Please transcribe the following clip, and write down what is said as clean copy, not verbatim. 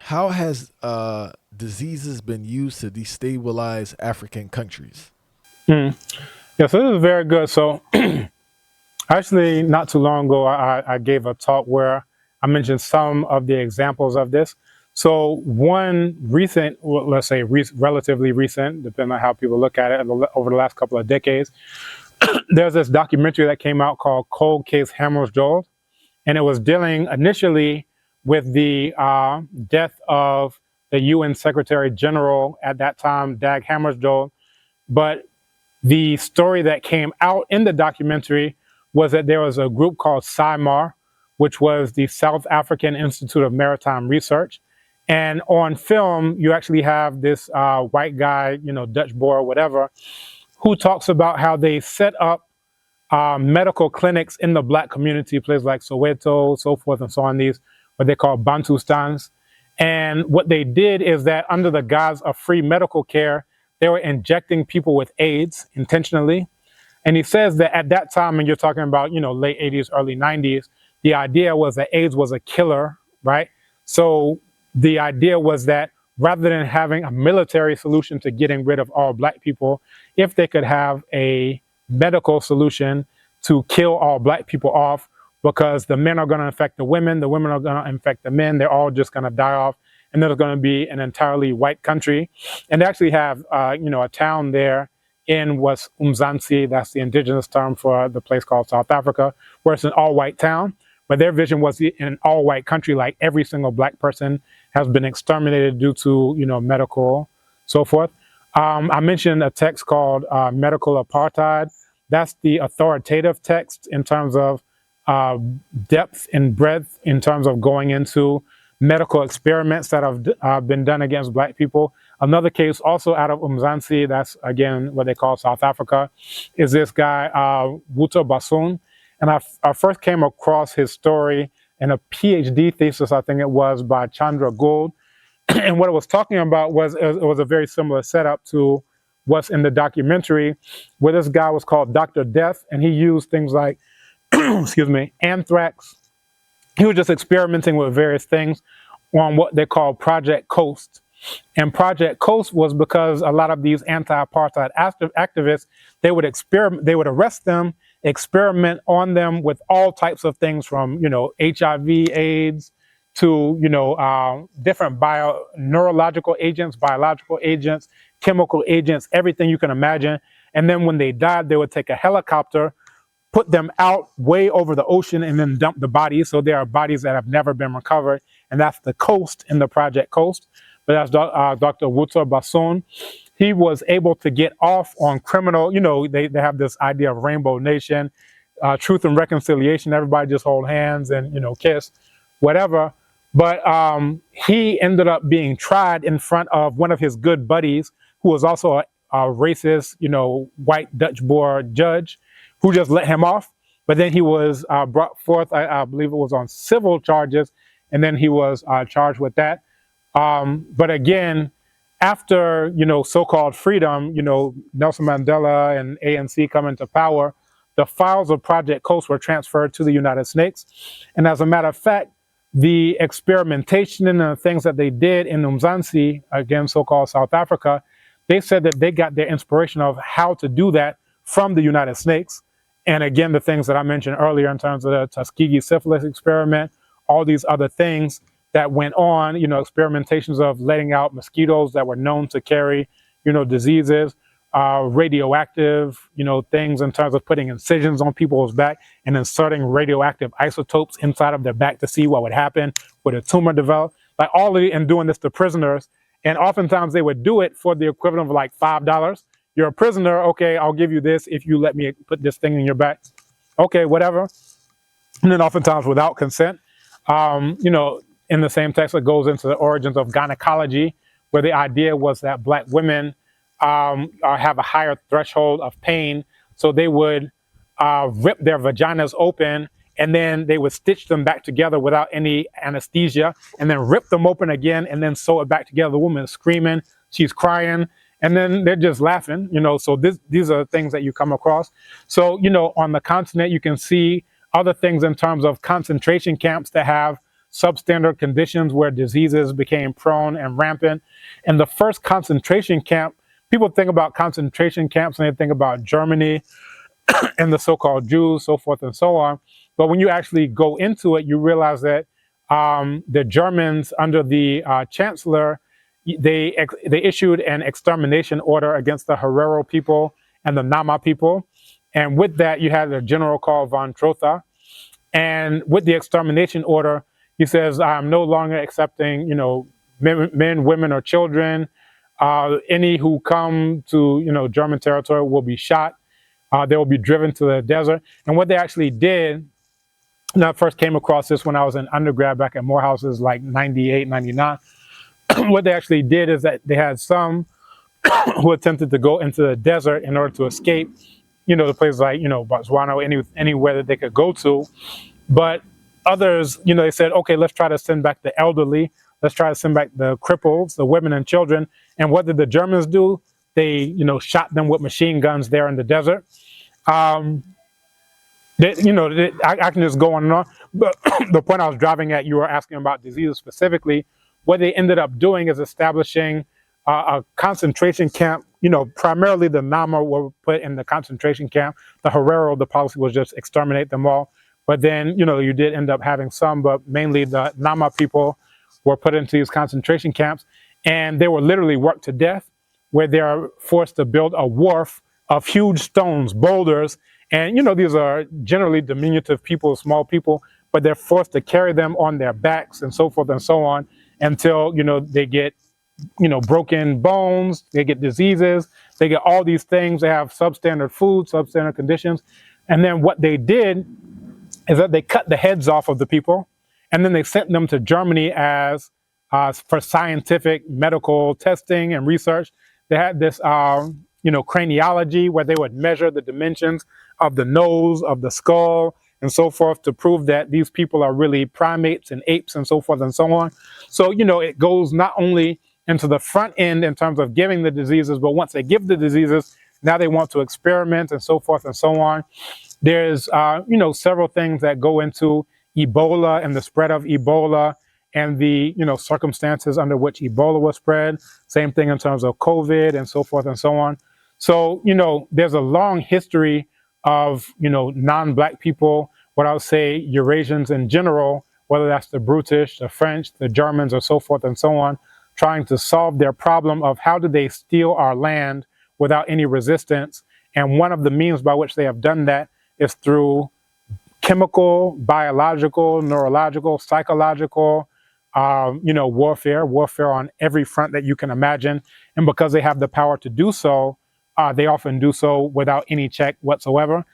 How has diseases been used to destabilize African countries? Mm. Yeah, so this is very good. So actually, not too long ago, I gave a talk where I mentioned some of the examples of this. So one recent, well, let's say relatively recent, depending on how people look at it, over the last couple of decades, there's this documentary that came out called Cold Case Hammarskjöld, and it was dealing initially with the death of the UN Secretary General at that time, Dag Hammarskjöld. But the story that came out in the documentary was that there was a group called SIMAR, which was the South African Institute of Maritime Research. And on film, you actually have this white guy, Dutch boy or whatever, who talks about how they set up medical clinics in the black community, places like Soweto, so forth and so on, these what they call Bantustans. And what they did is that under the guise of free medical care, they were injecting people with AIDS intentionally. And he says that at that time, and you're talking about, late 80s, early 90s, the idea was that AIDS was a killer, right? So the idea was that rather than having a military solution to getting rid of all black people, if they could have a medical solution to kill all black people off, because the men are going to infect the women are going to infect the men, they're all just going to die off, and there's going to be an entirely white country. And they actually have, a town there in what's Umzansi, that's the indigenous term for the place called South Africa, where it's an all-white town. But their vision was in an all-white country, like every single black person has been exterminated due to, medical, so forth. I mentioned a text called Medical Apartheid. That's the authoritative text in terms of depth and breadth, in terms of going into medical experiments that have been done against black people. Another case also out of Umzansi, that's again what they call South Africa, is this guy, Wuto Basun. And I first came across his story in a PhD thesis, I think it was, by Chandra Gould. And what it was talking about was it was a very similar setup to what's in the documentary, where this guy was called Dr. Death, and he used things like, excuse me, anthrax. He was just experimenting with various things on what they call Project Coast. And Project Coast was because a lot of these anti-apartheid activists, they would arrest them, experiment on them with all types of things from, HIV, AIDS, to, different neurological agents, biological agents, chemical agents, everything you can imagine. And then when they died, they would take a helicopter, put them out way over the ocean, and then dump the bodies. So there are bodies that have never been recovered. And that's the coast in the Project Coast. But that's Dr. Wuto Basun. He was able to get off on criminal, they have this idea of Rainbow Nation, truth and reconciliation. Everybody just hold hands and, kiss, whatever. But he ended up being tried in front of one of his good buddies, who was also a racist, white Dutch boy judge, who just let him off. But then he was brought forth, I believe it was on civil charges, and then he was charged with that. But again, after, so-called freedom, Nelson Mandela and ANC coming to power, the files of Project Coast were transferred to the United States. And as a matter of fact, the experimentation and the things that they did in Umzansi, again, so-called South Africa, they said that they got their inspiration of how to do that from the United States. And again, the things that I mentioned earlier in terms of the Tuskegee syphilis experiment, all these other things that went on, experimentations of letting out mosquitoes that were known to carry, diseases, radioactive, things in terms of putting incisions on people's back and inserting radioactive isotopes inside of their back to see what would happen with a tumor develop. Like all of it, and doing this to prisoners. And oftentimes they would do it for the equivalent of like $5. You're a prisoner, okay, I'll give you this if you let me put this thing in your back. Okay, whatever. And then oftentimes without consent. In the same text, it goes into the origins of gynecology, where the idea was that black women have a higher threshold of pain. So they would rip their vaginas open, and then they would stitch them back together without any anesthesia, and then rip them open again, and then sew it back together. The woman is screaming, she's crying, and then they're just laughing, So these are things that you come across. So, on the continent, you can see other things in terms of concentration camps that have substandard conditions where diseases became prone and rampant. And the first concentration camp, people think about concentration camps and they think about Germany and the so-called Jews, so forth and so on. But when you actually go into it, you realize that the Germans under the chancellor, they issued an extermination order against the Herero people and the Nama people. And with that, you had a general called von Trotha. And with the extermination order, he says, I'm no longer accepting, men, women, or children. Any who come to, German territory will be shot. They will be driven to the desert. And what they actually did, and I first came across this when I was in undergrad back at Morehouse's like 98, 99. What they actually did is that they had some who attempted to go into the desert in order to escape, the places like, Botswana, anywhere that they could go to. But others, they said, okay, let's try to send back the elderly. Let's try to send back the cripples, the women and children. And what did the Germans do? They, shot them with machine guns there in the desert. I can just go on and on. But the point I was driving at, you were asking about diseases specifically. What they ended up doing is establishing a concentration camp. Primarily the Nama were put in the concentration camp. The Herero, the policy was just exterminate them all. But then, you did end up having some, but mainly the Nama people were put into these concentration camps. And they were literally worked to death, where they are forced to build a wharf of huge stones, boulders. And, these are generally diminutive people, small people, but they're forced to carry them on their backs and so forth and so on until, they get, broken bones, they get diseases, they get all these things. They have substandard food, substandard conditions. And then what they did is that they cut the heads off of the people, and then they sent them to Germany as for scientific medical testing and research. They had this, craniology, where they would measure the dimensions of the nose, of the skull, and so forth, to prove that these people are really primates and apes and so forth and so on. So, it goes not only into the front end in terms of giving the diseases, but once they give the diseases, now they want to experiment and so forth and so on. There's, several things that go into Ebola and the spread of Ebola and the, circumstances under which Ebola was spread. Same thing in terms of COVID and so forth and so on. So, there's a long history of, non-Black people, what I would say Eurasians in general, whether that's the British, the French, the Germans, or so forth and so on, trying to solve their problem of how do they steal our land without any resistance. And one of the means by which they have done that is through chemical, biological, neurological, psychological, warfare on every front that you can imagine. And because they have the power to do so, they often do so without any check whatsoever.